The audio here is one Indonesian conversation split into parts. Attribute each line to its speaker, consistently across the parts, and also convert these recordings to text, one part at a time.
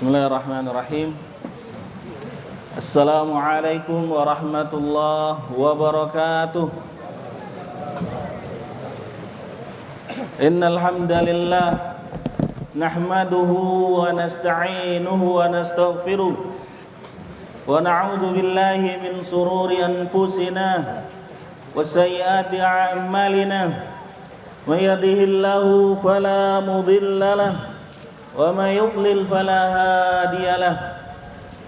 Speaker 1: Bismillahirrahmanirrahim. Assalamualaikum warahmatullahi wabarakatuh. Innal hamdalillah nahmaduhu wa nasta'inuhu wa nastaghfiruh wa na'udzu billahi min shururi anfusina wa sayyiati a'malina. May yahdihillahu fala mudilla lahu wa may yudlil fala hadiya lahu.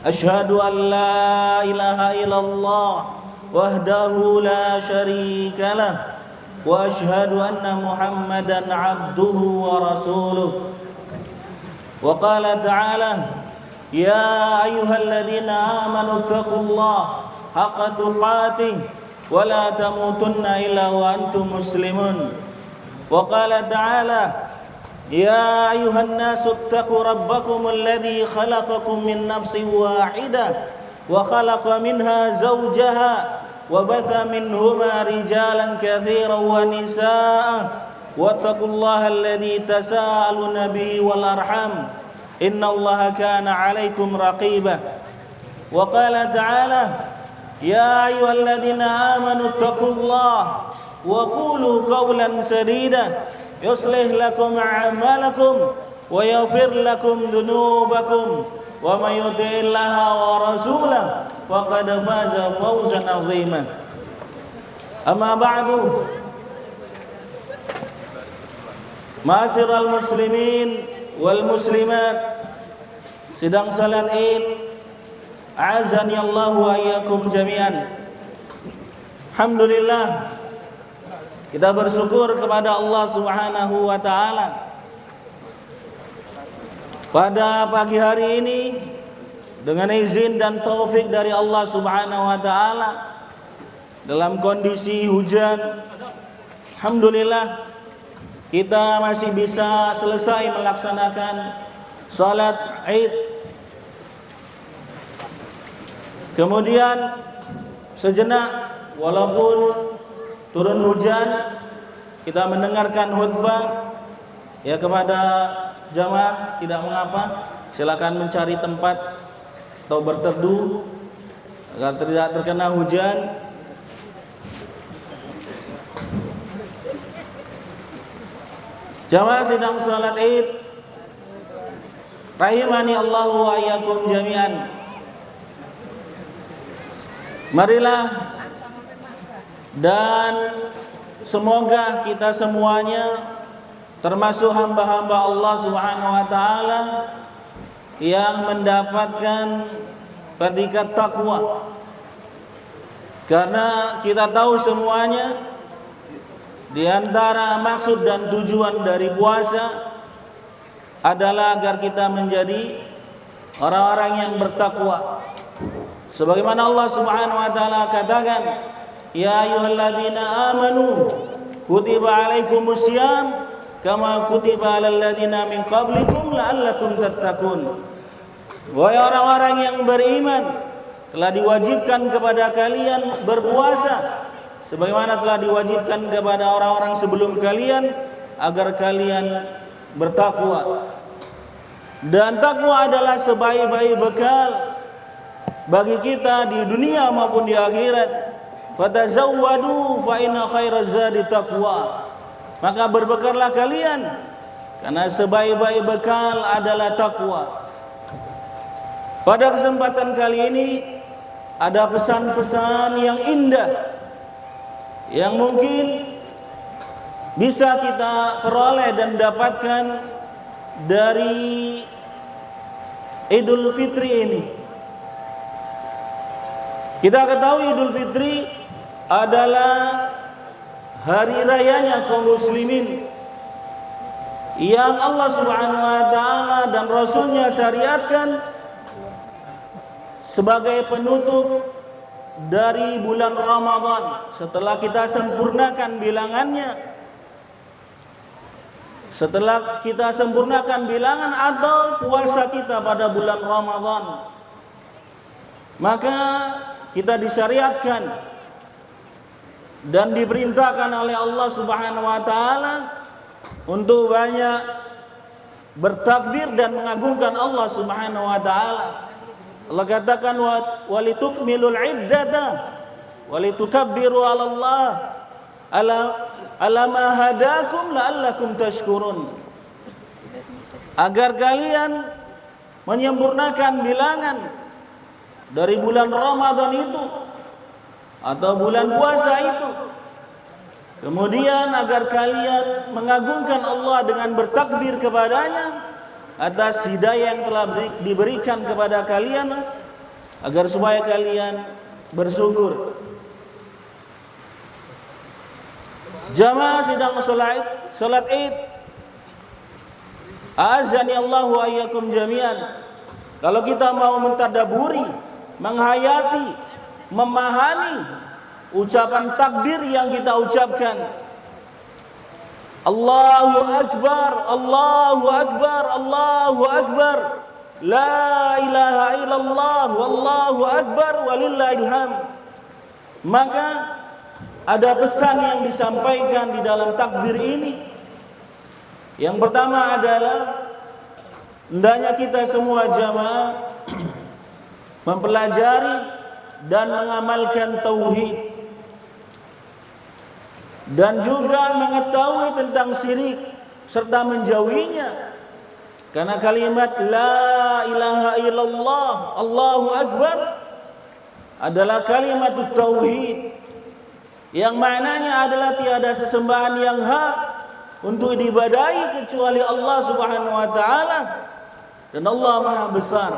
Speaker 1: Asyhadu an la ilaha illallah wahdahu la syarika lahu wa asyhadu anna Muhammadan abduhu wa rasuluh. Wa qala ta'ala ya ayyuhalladzina amanu taqullaha haqqa tuqatih wa la tamutunna illa wa antum muslimun. Wa qala ta'ala ya ayuhan nasu ittaqu rabbakum alladhi khalaqakum min nafsin wahidah wa khalaqa minha zawjaha wa batha minhuma rijalan katsiran wa nisaa wattaqullaha alladhi tasaaluna bihi wal arham innallaha kana 'alaykum raqiba. Wa qala ta'ala ya ayyuhalladzina amanu ittaqullaha wa qulu qawlan sadida yuslih lakum a'malakum wa yaghfir lakum dhunubakum wa may yuti'illaha wa rasulahu faqad faza fawzan 'azima. Amma ba'du, ma'asyiral muslimin wal muslimat, sidang salat Id a'azani Allah wa iyyakum jami'an. Alhamdulillah, kita bersyukur kepada Allah Subhanahu wa taala pada pagi hari ini dengan izin dan taufik dari Allah Subhanahu wa taala dalam kondisi hujan. Alhamdulillah kita masih bisa selesai melaksanakan salat Id. Kemudian sejenak walaupun turun hujan, kita mendengarkan khutbah. Ya, kepada jamaah tidak mengapa, silakan mencari tempat atau berteduh agar tidak terkena hujan. Jamaah sidang salat Id rahimani Allah wa iyyakum jami'an. Marilah dan semoga kita semuanya termasuk hamba-hamba Allah Subhanahu wa taala yang mendapatkan predikat takwa. Karena kita tahu semuanya di antara maksud dan tujuan dari puasa adalah agar kita menjadi orang-orang yang bertakwa. Sebagaimana Allah Subhanahu wa taala katakan, ya ayyuhalladzina amanu kutiba alaikumus syiyam kama kutiba alal ladzina min qablikum la'allakum tattaqun. Wahai orang-orang yang beriman, telah diwajibkan kepada kalian berpuasa sebagaimana telah diwajibkan kepada orang-orang sebelum kalian agar kalian bertakwa. Dan takwa adalah sebaik-baik bekal bagi kita di dunia maupun di akhirat. Fatazawwadu fa inna khairaz zadi taqwa. Maka berbekallah kalian karena sebaik-baik bekal adalah takwa. Pada kesempatan kali ini ada pesan-pesan yang indah yang mungkin bisa kita peroleh dan dapatkan dari Idul Fitri ini. Kita ketahui Idul Fitri adalah hari rayanya kaum muslimin yang Allah Subhanahu wa taala dan Rasulnya syariatkan sebagai penutup dari bulan Ramadan. Setelah kita sempurnakan bilangannya, setelah kita sempurnakan bilangan atau puasa kita pada bulan Ramadan, maka kita disyariatkan dan diperintahkan oleh Allah Subhanahu wa taala untuk banyak bertakbir dan mengagungkan Allah Subhanahu wa taala. Allah katakan walitukmilul iddata walitukabbiru 'ala Allah ala ma hadakum la'allakum tashkurun. Agar kalian menyempurnakan bilangan dari bulan Ramadan itu atau bulan puasa itu. Kemudian agar kalian mengagungkan Allah dengan bertakbir kepadanya atas hidayah yang telah diberikan kepada kalian, agar supaya kalian bersyukur. Jamaah sedang salat Id. Azani Allah wa iyyakum jami'an. Kalau kita mau mentadaburi, menghayati, memahami ucapan takbir yang kita ucapkan, Allahu Akbar, Allahu Akbar, Allahu Akbar, La ilaha illallah, Wallahu Akbar, walillahil hamd. Maka ada pesan yang disampaikan di dalam takbir ini. Yang pertama adalah hendaknya kita semua jamaah mempelajari dan mengamalkan tauhid, dan juga mengetahui tentang syirik serta menjauhinya. Karena kalimat la ilaha illallah, Allahu Akbar adalah kalimat tauhid yang maknanya adalah tiada sesembahan yang hak untuk diibadahi kecuali Allah Subhanahu wa taala, dan Allah Maha Besar.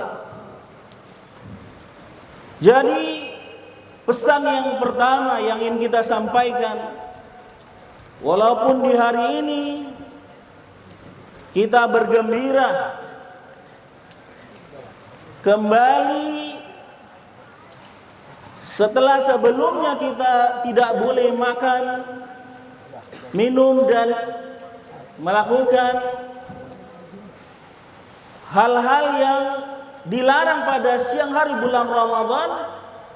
Speaker 1: Jadi pesan yang pertama yang ingin kita sampaikan, walaupun di hari ini kita bergembira kembali setelah sebelumnya kita tidak boleh makan, minum dan melakukan hal-hal yang dilarang pada siang hari bulan Ramadan,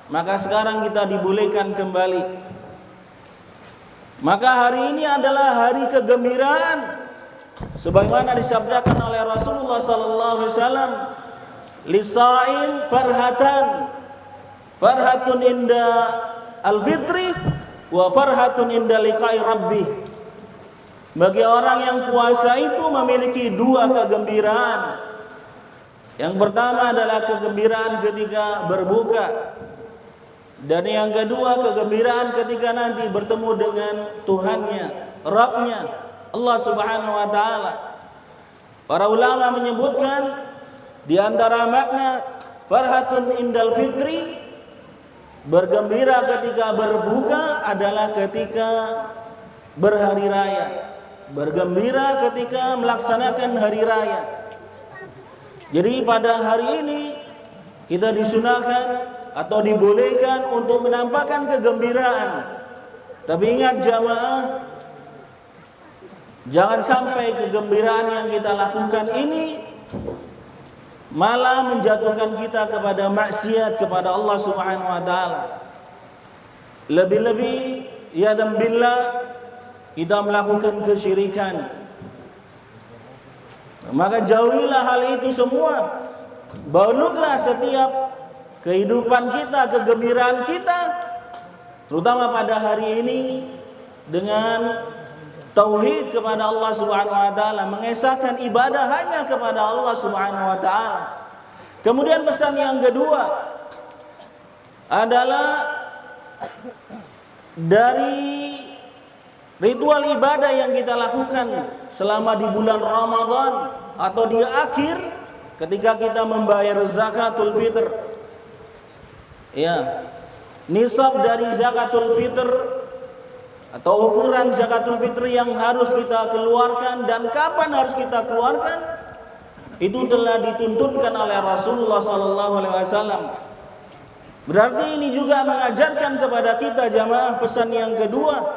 Speaker 1: maka sekarang kita dibolehkan kembali. Maka hari ini adalah hari kegembiraan, sebagaimana disabdakan oleh Rasulullah sallallahu alaihi wasallam, lisaim farhatun inda al-fitri wa farhatun inda liqa'i rabbih. Bagi orang yang puasa itu memiliki dua kegembiraan. Yang pertama adalah kegembiraan ketika berbuka, dan yang kedua kegembiraan ketika nanti bertemu dengan Tuhannya, Rabbnya, Allah Subhanahu wa taala. Para ulama menyebutkan di antara makna farhatun indal fitri, bergembira ketika berbuka adalah ketika berhari raya, bergembira ketika melaksanakan hari raya. Jadi pada hari ini kita disunahkan atau dibolehkan untuk menampakkan kegembiraan. Tapi ingat jamaah, jangan sampai kegembiraan yang kita lakukan ini malah menjatuhkan kita kepada maksiat kepada Allah Subhanahu wa taala. Lebih-lebih ya billah kita melakukan kesyirikan. Maka jauhilah hal itu semua. Balutlah setiap kehidupan kita, kegembiraan kita, terutama pada hari ini, dengan tauhid kepada Allah Subhanahu wa taala, mengesahkan ibadah hanya kepada Allah Subhanahu wa taala. Kemudian pesan yang kedua adalah dari ritual ibadah yang kita lakukan selama di bulan Ramadan atau di akhir ketika kita membayar zakatul fitr. Ya, nisab dari zakatul fitr atau ukuran zakatul fitr yang harus kita keluarkan dan kapan harus kita keluarkan, itu telah dituntunkan oleh Rasulullah sallallahu alaihi wasallam. Berarti ini juga mengajarkan kepada kita jamaah pesan yang kedua,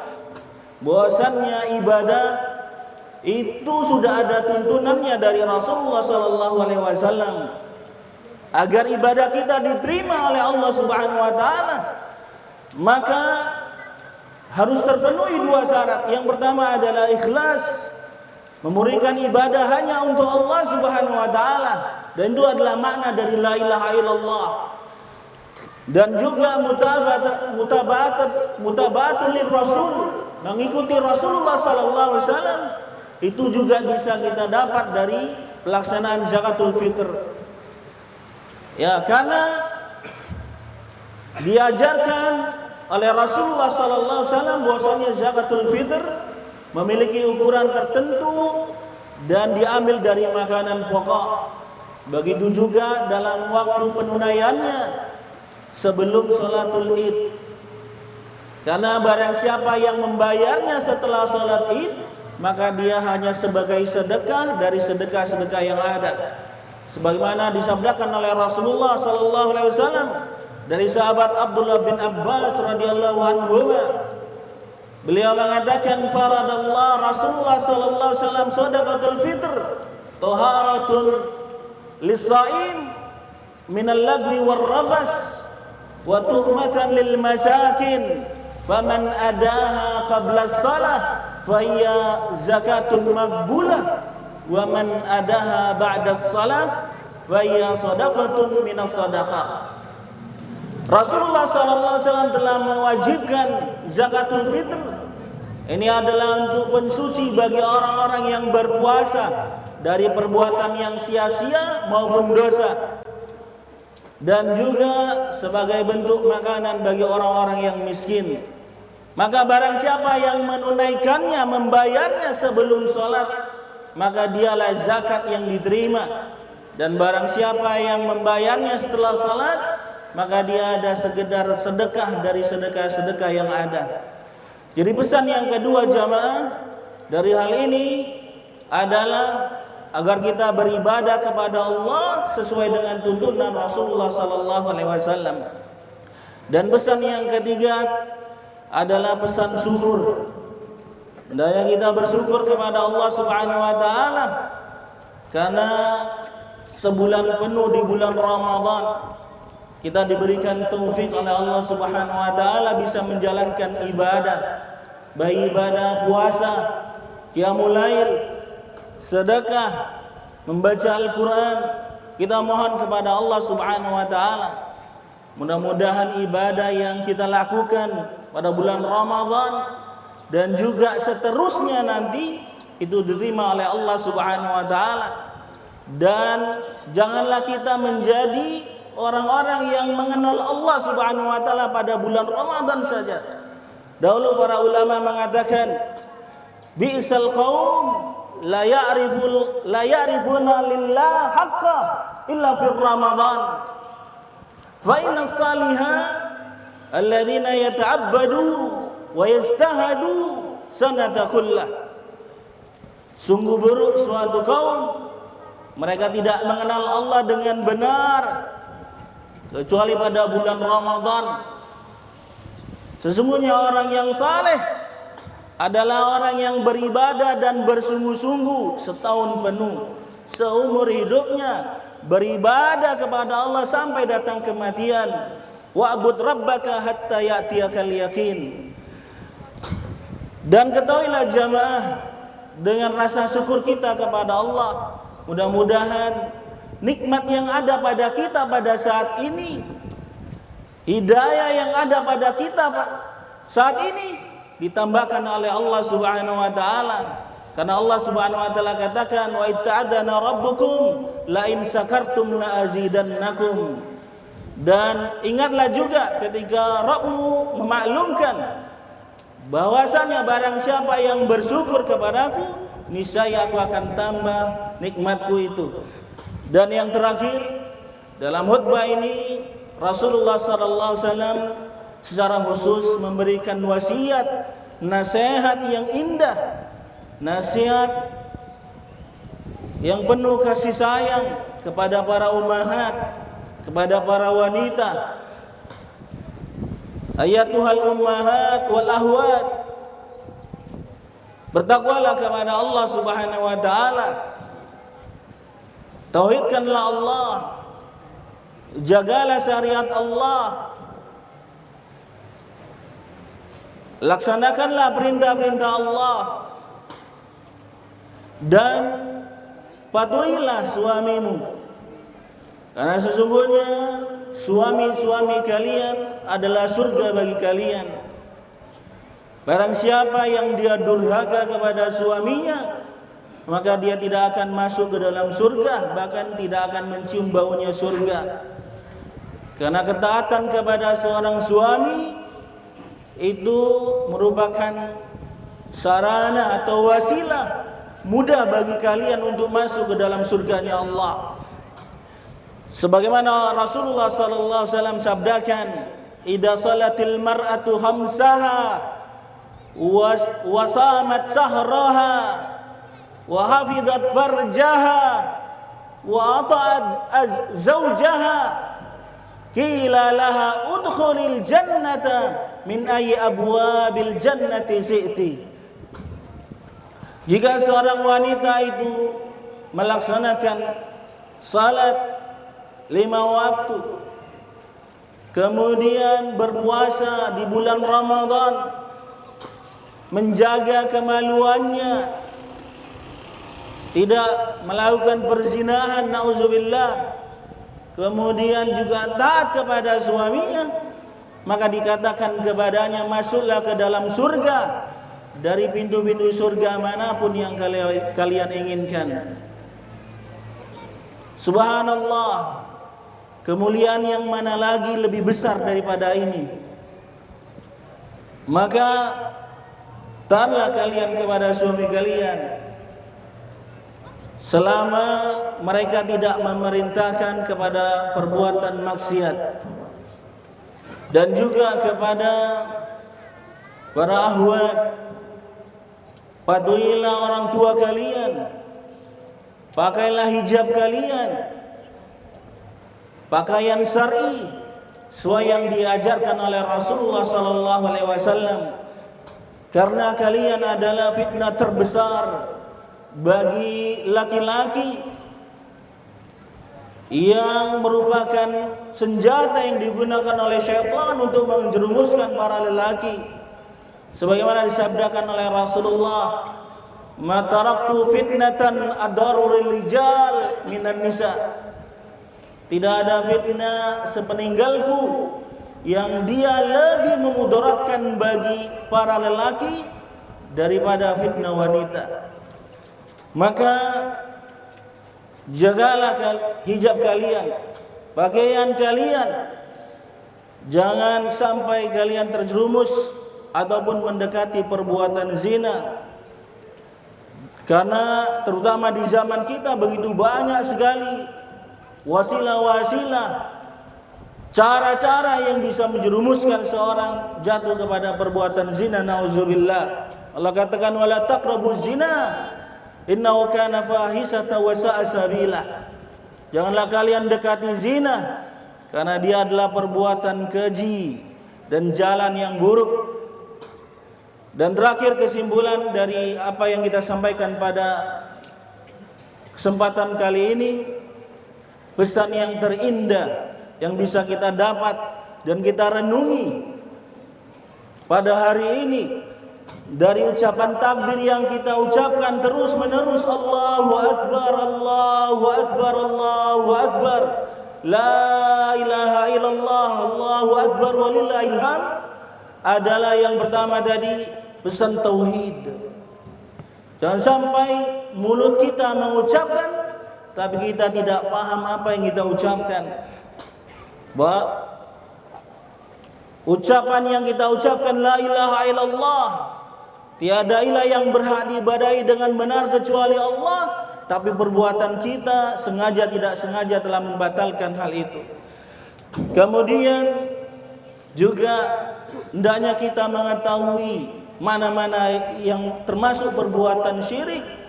Speaker 1: bahwasannya ibadah itu sudah ada tuntunannya dari Rasulullah sallallahu alaihi wasallam. Agar ibadah kita diterima oleh Allah Subhanahu wa taala, maka harus terpenuhi dua syarat. Yang pertama adalah ikhlas Memberikan ibadah hanya untuk Allah Subhanahu wa taala, dan itu adalah makna dari la ilaha illallah. Dan juga mutabaatul rasul, mengikuti Rasulullah sallallahu alaihi wasallam, itu juga bisa kita dapat dari pelaksanaan zakatul fitr. Ya, karena diajarkan oleh Rasulullah sallallahu alaihi wasallam bahwasanya zakatul fitr memiliki ukuran tertentu dan diambil dari makanan pokok. Begitu juga dalam waktu penunaiannya sebelum salatul Id. Karena barang siapa yang membayarnya setelah salat Id, maka dia hanya sebagai sedekah dari sedekah-sedekah yang ada. Sebagaimana disabdakan oleh Rasulullah sallallahu alaihi wasallam dari sahabat Abdullah bin Abbas radhiyallahu anhu, beliau mengatakan, faradallah Rasulullah sallallahu alaihi wasallam shadaqatul fitr taharatun lis-shaim minal lagwi war rafas wa tuhmatan lil masakin, faman adaha qabla as-salah fa hiya zakatun maqbulah wa man adaha ba'da as-salah fa hiya shadaqatun minas shadaqah. Rasulullah sallallahu alaihi wasallam telah mewajibkan zakatul fitr. Ini adalah untuk pensuci bagi orang-orang yang berpuasa dari perbuatan yang sia-sia maupun dosa, dan juga sebagai bentuk makanan bagi orang-orang yang miskin. Maka barang siapa yang menunaikannya, membayarnya sebelum sholat, maka dialah zakat yang diterima. Dan barang siapa yang membayarnya setelah sholat, maka dia ada sekedar sedekah dari sedekah-sedekah yang ada. Jadi pesan yang kedua jamaah dari hal ini adalah agar kita beribadah kepada Allah sesuai dengan tuntunan Rasulullah sallallahu alaihi wasallam. Dan pesan yang ketiga adalah pesan syukur. Hendaknya kita bersyukur kepada Allah Subhanahu wa taala karena sebulan penuh di bulan Ramadan kita diberikan taufik oleh Allah Subhanahu wa taala bisa menjalankan ibadah, baik ibadah puasa, qiyamul lail, sedekah, membaca Al-Qur'an. Kita mohon kepada Allah Subhanahu wa taala mudah-mudahan ibadah yang kita lakukan pada bulan Ramadan dan juga seterusnya nanti itu diterima oleh Allah Subhanahu wa taala. Dan janganlah kita menjadi orang-orang yang mengenal Allah Subhanahu wa taala pada bulan Ramadan saja. Dahulu para ulama mengatakan, bi'sal qaum la ya'rifuna lillah haqqa illa fi Ramadan. Fa inna salihah alladziina yata'abbadu wa yastahadu sanata kullah. Sungguh buruk suatu kaum, mereka tidak mengenal Allah dengan benar kecuali pada bulan Ramadan. Sesungguhnya orang yang saleh adalah orang yang beribadah dan bersungguh-sungguh setahun penuh, seumur hidupnya beribadah kepada Allah sampai datang kematian. Wa'bud rabbaka hatta ya'tiyakal yakin. Dan ketahuilah jamaah, dengan rasa syukur kita kepada Allah, mudah-mudahan nikmat yang ada pada kita pada saat ini, hidayah yang ada pada kita saat ini ditambahkan oleh Allah Subhanahu wa taala. Karena Allah Subhanahu wa taala katakan, wa itta'adana rabbukum la in sakartum la azidannakum. Dan ingatlah juga ketika Rabbmu memaklumkan bahwasanya barang siapa yang bersyukur kepadaku, niscaya aku akan tambah nikmatku itu. Dan yang terakhir, dalam khutbah ini Rasulullah sallallahu alaihi wasallam secara khusus memberikan wasiat, nasihat yang indah, nasihat yang penuh kasih sayang kepada para ummahat, kepada para wanita. Ayatuhal ummahat wal ahwat, bertakwalah kepada Allah Subhanahu wa taala. Tauhidkanlah Allah, jagalah syariat Allah, laksanakanlah perintah-perintah Allah. dan patuhilah suamimu, karena sesungguhnya suami-suami kalian adalah surga bagi kalian. Barang siapa yang dia durhaka kepada suaminya, maka dia tidak akan masuk ke dalam surga, bahkan tidak akan mencium baunya surga. Karena ketaatan kepada seorang suami itu merupakan sarana atau wasilah mudah bagi kalian untuk masuk ke dalam surganya Allah. Sebagaimana Rasulullah sallallahu alaihi wasallam sabdakan, "Idza salatil mar'atu khamsaha wa samat sahraha wa hafizat farjaha wa ata'at zawjaha qila laha udkhulil jannata min ayyi abwabil jannati syi'ti." Jika seorang wanita itu melaksanakan salat 5 waktu, kemudian berpuasa di bulan Ramadan, menjaga kemaluannya, tidak melakukan perzinahan, nauzubillah, kemudian juga taat kepada suaminya, maka dikatakan kepadanya, masuklah ke dalam surga dari pintu-pintu surga manapun yang kalian inginkan. Subhanallah, kemuliaan yang mana lagi lebih besar daripada ini? Maka taatlah kalian kepada suami kalian selama mereka tidak memerintahkan kepada perbuatan maksiat, dan juga kepada para ahwat, patuhilah orang tua kalian, pakailah hijab kalian, pakaian syar'i sesuai yang diajarkan oleh Rasulullah sallallahu alaihi wasallam, karena kalian adalah fitnah terbesar bagi laki-laki yang merupakan senjata yang digunakan oleh syaitan untuk menjerumuskan para lelaki. Sebagaimana disabdakan oleh Rasulullah, "Ma taraktu fitnatan adarul rijal minan nisa." Tidak ada fitnah sepeninggalku yang dia lebih memudaratkan bagi para lelaki daripada fitnah wanita. Maka jagalah hijab kalian, pakaian kalian, jangan sampai kalian terjerumus ataupun mendekati perbuatan zina. Karena terutama di zaman kita begitu banyak sekali wasilah-wasilah, cara-cara yang bisa menjerumuskan seorang jatuh kepada perbuatan zina, nauzubillah. Allah katakan, "Wala taqrabuz zina innahu kana fahisatan wa sa'a sabila." Janganlah kalian dekati zina, karena dia adalah perbuatan keji dan jalan yang buruk. Dan terakhir, kesimpulan dari apa yang kita sampaikan pada kesempatan kali ini, pesan yang terindah yang bisa kita dapat dan kita renungi pada hari ini dari ucapan takbir yang kita ucapkan terus menerus, Allahu Akbar, Allahu Akbar, Allahu Akbar, La ilaha illallah, Allahu Akbar, walillahil hamd, adalah yang pertama tadi, pesan tauhid. Jangan sampai mulut kita mengucapkan tapi kita tidak paham apa yang kita ucapkan. Bahwa ucapan yang kita ucapkan, la ilaha illallah, tiada ilah yang berhak diibadahi dengan benar kecuali Allah, tapi perbuatan kita sengaja tidak sengaja telah membatalkan hal itu. Kemudian juga hendaknya kita mengetahui mana-mana yang termasuk perbuatan syirik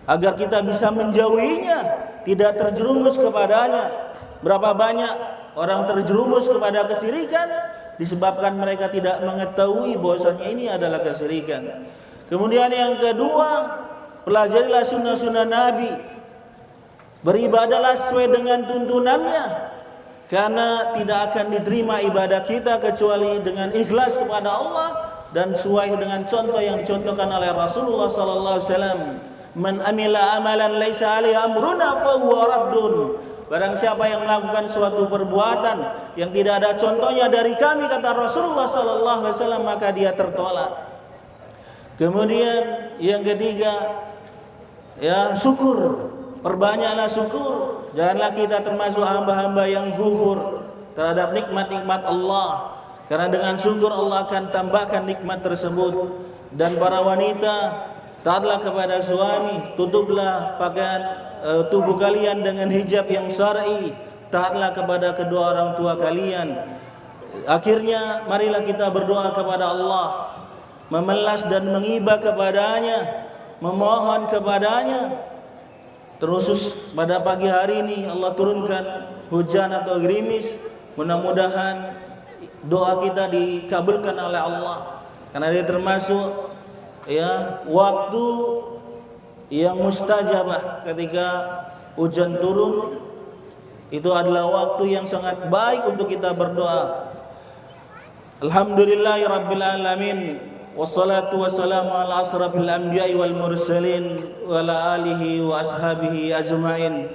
Speaker 1: agar kita bisa menjauhinya, tidak terjerumus kepadanya. Berapa banyak orang terjerumus kepada kesyirikan disebabkan mereka tidak mengetahui bahwasanya ini adalah kesyirikan. Kemudian yang kedua, pelajarilah sunnah-sunnah Nabi, beribadahlah sesuai dengan tuntunannya, karena tidak akan diterima ibadah kita kecuali dengan ikhlas kepada Allah dan sesuai dengan contoh yang dicontohkan oleh Rasulullah sallallahu alaihi wasallam. Man amila amalan laisa alaihi amruna fahuwa raddun. Barang siapa yang melakukan suatu perbuatan yang tidak ada contohnya dari kami, kata Rasulullah sallallahu alaihi wasallam, maka dia tertolak. Kemudian yang ketiga, ya syukur. Perbanyaklah syukur. Janganlah kita termasuk hamba-hamba yang kufur terhadap nikmat-nikmat Allah. Karena dengan syukur Allah akan tambahkan nikmat tersebut. Dan para wanita, taatlah kepada suami, tutuplah pakaian tubuh kalian dengan hijab yang syar'i, taatlah kepada kedua orang tua kalian. Akhirnya marilah kita berdoa kepada Allah, memelas dan mengiba kepadanya, memohon kepadanya. Terkhusus pada pagi hari ini Allah turunkan hujan atau gerimis, mudah-mudahan doa kita dikabulkan oleh Allah, karena dia termasuk ya waktu yang mustajabah. Ketika hujan turun, itu adalah waktu yang sangat baik untuk kita berdoa. Alhamdulillahirabbil alamin, wassalatu wassalamu ala asrafil anbiya'i wal mursalin wa ala alihi wa ashabihi ajma'in.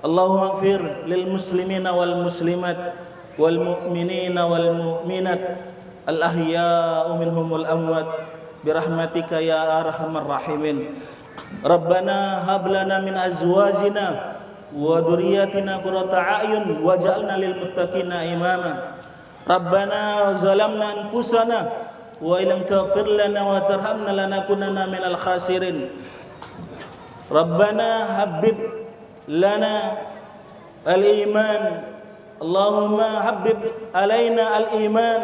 Speaker 1: Allahumma ighfir lil muslimina wal muslimat wal mu'minina wal mu'minat al ahya'u minhum wal amwat birahmatika ya arhamar rahimin. Rabbana hab lana min azwajina wa dhurriyyatina qurrata a'yun waj'alna lil muttaqina imama. Rabbana zalamna anfusana wa illam taghfir lana wa tarhamna lanakunanna minal khasirin. Rabbana habib lana al-iman, Allahumma habib alaina al-iman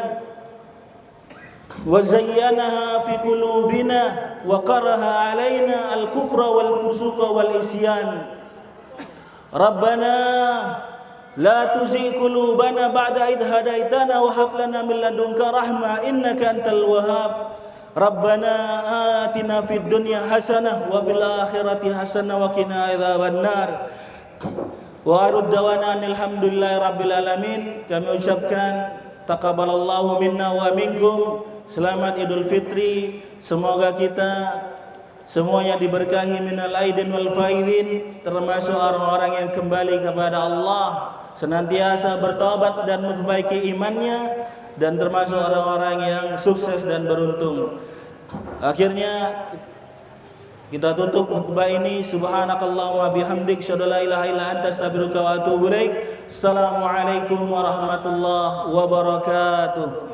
Speaker 1: wa zayyanaha fi qulubina wa karaha alaina al-kufra wal fusuqa wal isyan. Rabbana la tuzigh qulubana ba'da idh hadaitana wa hab lana min ladunka rahmah innaka antal wahhab. Rabbana atina fid dunya hasanah wa fil akhirati hasanah wa qina adzabannar. Wa aruddawana alhamdulillahi rabbil alamin. Kami ucapkan taqabbalallahu minna wa minkum. Selamat Idul Fitri. Semoga kita semuanya diberkahi minal aidin wal faidin, termasuk orang-orang yang kembali kepada Allah, senantiasa bertobat dan memperbaiki imannya, dan termasuk orang-orang yang sukses dan beruntung. Akhirnya kita tutup khutbah ini. Subhanakallahumma bihamdik, asyhadu an la ilaha illa anta, astaghfiruka wa atubu ilaik. Assalamualaikum warahmatullahi wabarakatuh.